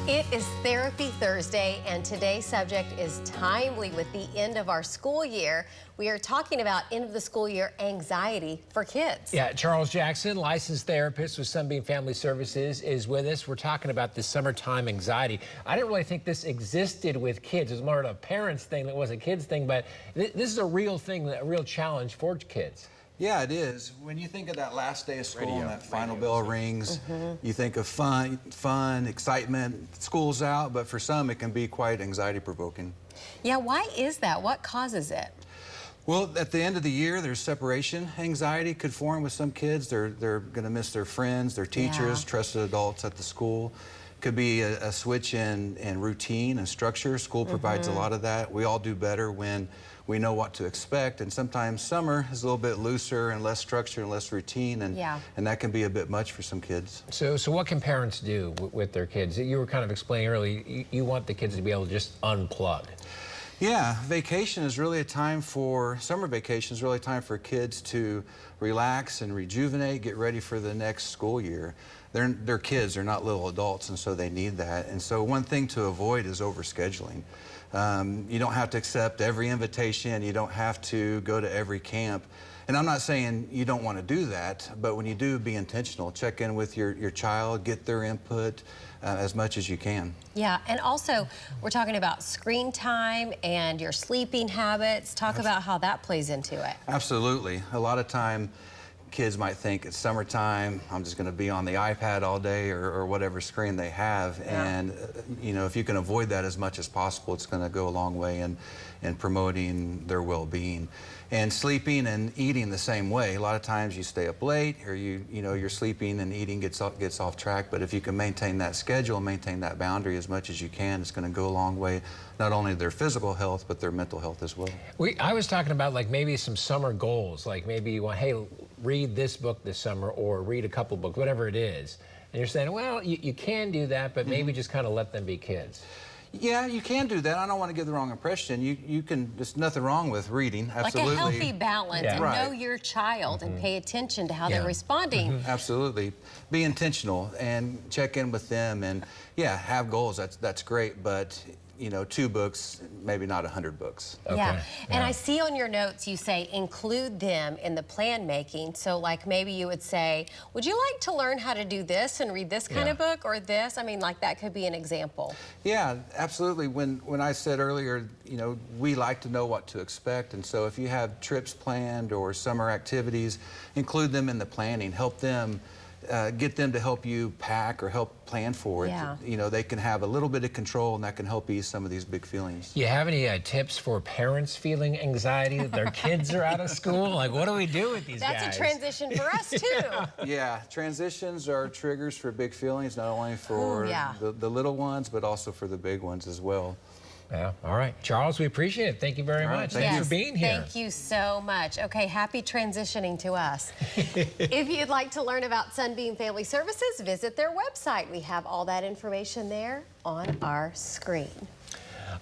It is Therapy Thursday, and today's subject is timely with the end of our school year. We are talking about end of the school year anxiety for kids. Yeah, Charles Jackson, licensed therapist with Sunbeam Family Services, is with us. We're talking about the summertime anxiety. I didn't really think this existed with kids. It was more of a parents thing than it was a kids thing, but this is a real thing, a real challenge for kids. Yeah, it is. When you think of that last day of school and that final bell rings, you think of fun, excitement, school's out, but for some it can be quite anxiety-provoking. Yeah, why is that? What causes it? Well, at the end of the year, there's separation anxiety could form with some kids. They're going to miss their friends, their teachers, trusted adults at the school. Could be a switch in routine and structure. School provides a lot of that. We all do better when we know what to expect, and sometimes summer is a little bit looser and less structure and less routine, and that can be a bit much for some kids. So what can parents do with their kids? You were kind of explaining earlier, you want the kids to be able to just unplug. Yeah, vacation is really a time for, summer vacation is really a time for kids to relax and rejuvenate, get ready for the next school year. They're kids, they're not little adults, and so they need that. And so one thing to avoid is overscheduling. You don't have to accept every invitation, you don't have to go to every camp. And I'm not saying you don't want to do that, but when you do, be intentional. Check in with your child, get their input as much as you can. Yeah, and also we're talking about screen time and your sleeping habits. Talk about how that plays into it. Absolutely. A lot of time kids might think it's summertime, I'm just going to be on the iPad all day or whatever screen they have. And, you know, if you can avoid that as much as possible, it's going to go a long way in promoting their well-being. And sleeping and eating the same way. A lot of times you stay up late, or you know, you're sleeping and eating gets off track. But if you can maintain that schedule, maintain that boundary as much as you can, it's going to go a long way, not only their physical health, but their mental health as well. I was talking about like maybe some summer goals, like maybe you want, hey, read this book this summer or read a couple books, whatever it is. And you're saying, well, you can do that, but maybe just kind of let them be kids. Yeah, you can do that. I don't want to give the wrong impression. You can, there's nothing wrong with reading, absolutely. Like a healthy balance and know your child and pay attention to how they're responding. Absolutely. Be intentional and check in with them, and have goals. That's great, but you know, 2 books, maybe not 100 books. Yeah, and I see on your notes you say include them in the plan making. So like maybe you would say, would you like to learn how to do this and read this kind of book or this? I mean, like that could be an example. Yeah, absolutely. When I said earlier, you know, we like to know what to expect, and so if you have trips planned or summer activities, include them in the planning. Help them get them to help you pack or help plan for it. You know, they can have a little bit of control, and that can help ease some of these big feelings. You have any tips for parents feeling anxiety that their kids are out of school? Like, what do we do with these guys? That's a transition for us, too. Yeah, transitions are triggers for big feelings, not only for the little ones, but also for the big ones as well. Yeah, all right. Charles, we appreciate it. Thank you very much. Thanks for being here. Thank you so much. Okay, happy transitioning to us. If you'd like to learn about Sunbeam Family Services, visit their website. We have all that information there on our screen.